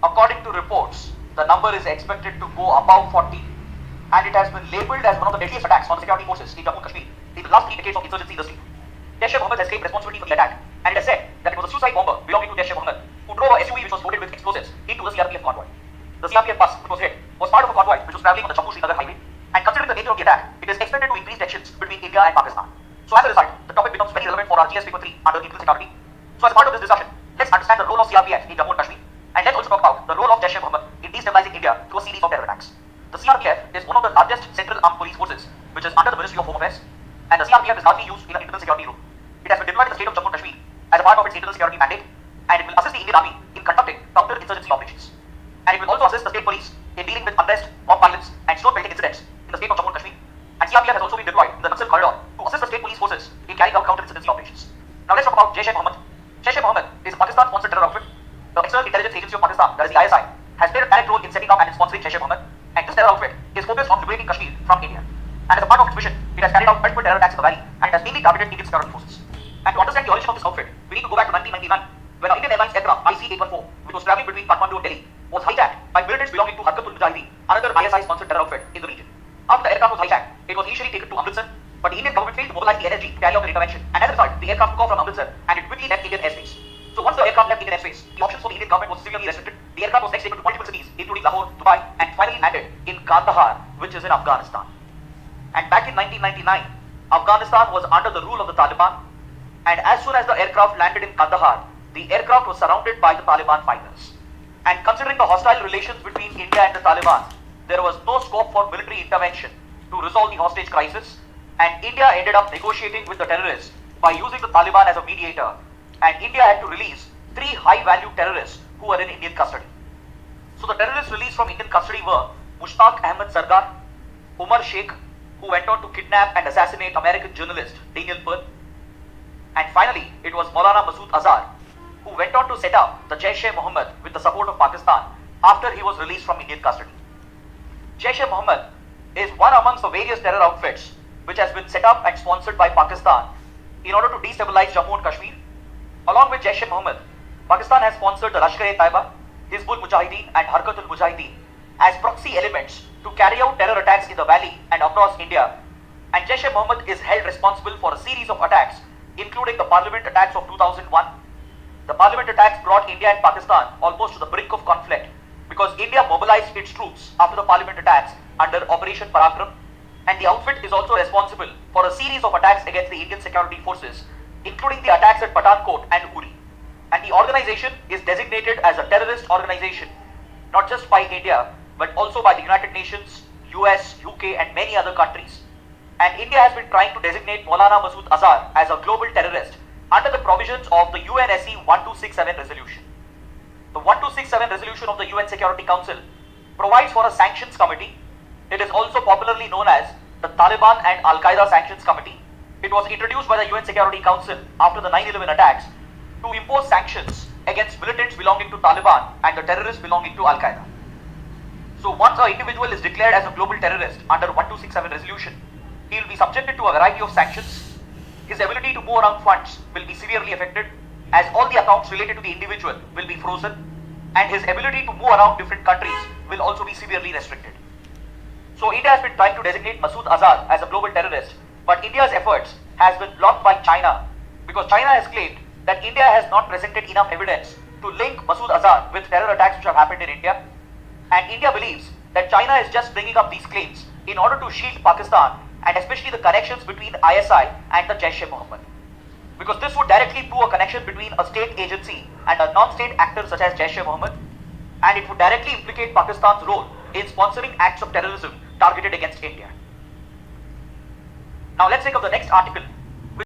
According to reports, the number is expected to go above 40, and it has been labelled as one of the deadliest attacks on the security forces in Jammu and Kashmir in the last 3 decades of insurgency in the state. Jaish-e-Mohammed has claimed responsibility for the attack, and it has said that it was a suicide bomber belonging to Jaish-e-Mohammed who drove a SUV which was loaded with explosives into the CRPF convoy. The CRPF bus which was hit was part of a convoy which was travelling on the Jammu-Srinagar highway, and considering the nature of the attack, it is expected to increase tensions between India and Pakistan. So as a result, the topic becomes very relevant for our GS paper 3 under internal security. So as part of this discussion, let's understand the role of CRPF in Jammu and Kashmir, and let's also talk about the role of Jaish-e-Mohammed in destabilizing India through a series of terror attacks. The CRPF is one of the largest central armed police forces which is under the Ministry of Home Affairs, and the CRPF is largely used in an internal security role. It has been deployed in the state of Jammu and Kashmir as a part of its internal security mandate, and it will assist the Indian Army in conducting counter-insurgency operations. And it will also assist the state police in dealing with unrest, mob violence, and stone-pelting incidents in the state of Jammu and Kashmir. And CRPF has also been deployed in the Naxal corridor to assist the state police forces in carrying out counter-insurgency operations. Now let's talk about Jaish-e-Mohammed. Jaish-e-Mohammed is a Pakistan-sponsored terror outfit. The External Intelligence Agency of Pakistan, that is the ISI, has played a direct role in setting up and sponsoring Jaish-e-Mohammed, and this terror outfit is focused on liberating Kashmir from India. And as a part of its mission, it has carried out multiple terror attacks in the valley, and it has mainly targeted Indian security forces. And to understand the origin of this outfit, we need to go back to 1999, when an Indian Airlines aircraft IC-814, which was travelling between Kathmandu and Delhi, was hijacked by militants belonging to Harkat-ul-Mujahideen, another ISI-sponsored terror outfit in the region. After the aircraft was hijacked, it was initially taken to Amritsar, but the Indian government failed to mobilize the energy to carry out their intervention, and as a result, the aircraft took off from Amritsar and it quickly left Indian airspace. So once the aircraft left Indian airspace, the options for the Indian government was severely restricted. The aircraft was next taken to multiple cities, including Lahore, Dubai, and finally landed in Kandahar, which is in Afghanistan. And back in 1999, Afghanistan was under the rule of the Taliban, and as soon as the aircraft landed in Kandahar, the aircraft was surrounded by the Taliban fighters. And considering the hostile relations between India and the Taliban, there was no scope for military intervention to resolve the hostage crisis, and India ended up negotiating with the terrorists by using the Taliban as a mediator, and India had to release 3 high-value terrorists who were in Indian custody. So the terrorists released from Indian custody were Mushtaq Ahmed Sardar, Umar Sheikh, who went on to kidnap and assassinate American journalist Daniel Pearl, and finally it was Maulana Masood Azhar, who went on to set up the Jaish-e-Mohammed with the support of Pakistan after he was released from Indian custody. Jaish-e-Mohammed is one amongst the various terror outfits which has been set up and sponsored by Pakistan in order to destabilize Jammu and Kashmir. Along with Jaish-e-Mohammed, Pakistan has sponsored the Lashkar-e-Taiba, Hizbul Mujahideen and Harkat-ul-Mujahideen as proxy elements to carry out terror attacks in the valley and across India, and Jaish-e-Mohammed is held responsible for a series of attacks, including the parliament attacks of 2001. The parliament attacks brought India and Pakistan almost to the brink of conflict because India mobilized its troops after the parliament attacks under Operation Parakram, and the outfit is also responsible for a series of attacks against the Indian security forces, including the attacks at Pathankot and Uri. And the organization is designated as a terrorist organization, not just by India, but also by the United Nations, US, UK and many other countries. And India has been trying to designate Maulana Masood Azhar as a global terrorist under the provisions of the UNSC 1267 resolution. The 1267 resolution of the UN Security Council provides for a sanctions committee. It is also popularly known as the Taliban and Al-Qaeda Sanctions Committee. It was introduced by the UN Security Council after the 9/11 attacks to impose sanctions against militants belonging to Taliban and the terrorists belonging to Al-Qaeda. So once an individual is declared as a global terrorist under 1267 resolution, he will be subjected to a variety of sanctions. His ability to move around funds will be severely affected, as all the accounts related to the individual will be frozen, and his ability to move around different countries will also be severely restricted. So India has been trying to designate Masood Azhar as a global terrorist, but India's efforts has been blocked by China because China has claimed that India has not presented enough evidence to link Masood Azhar with terror attacks which have happened in India, and India believes that China is just bringing up these claims in order to shield Pakistan and especially the connections between ISI and the Jaish-e-Mohammed, because this would directly prove a connection between a state agency and a non-state actor such as Jaish-e-Mohammed, and it would directly implicate Pakistan's role in sponsoring acts of terrorism targeted against India. Now let's take up the next article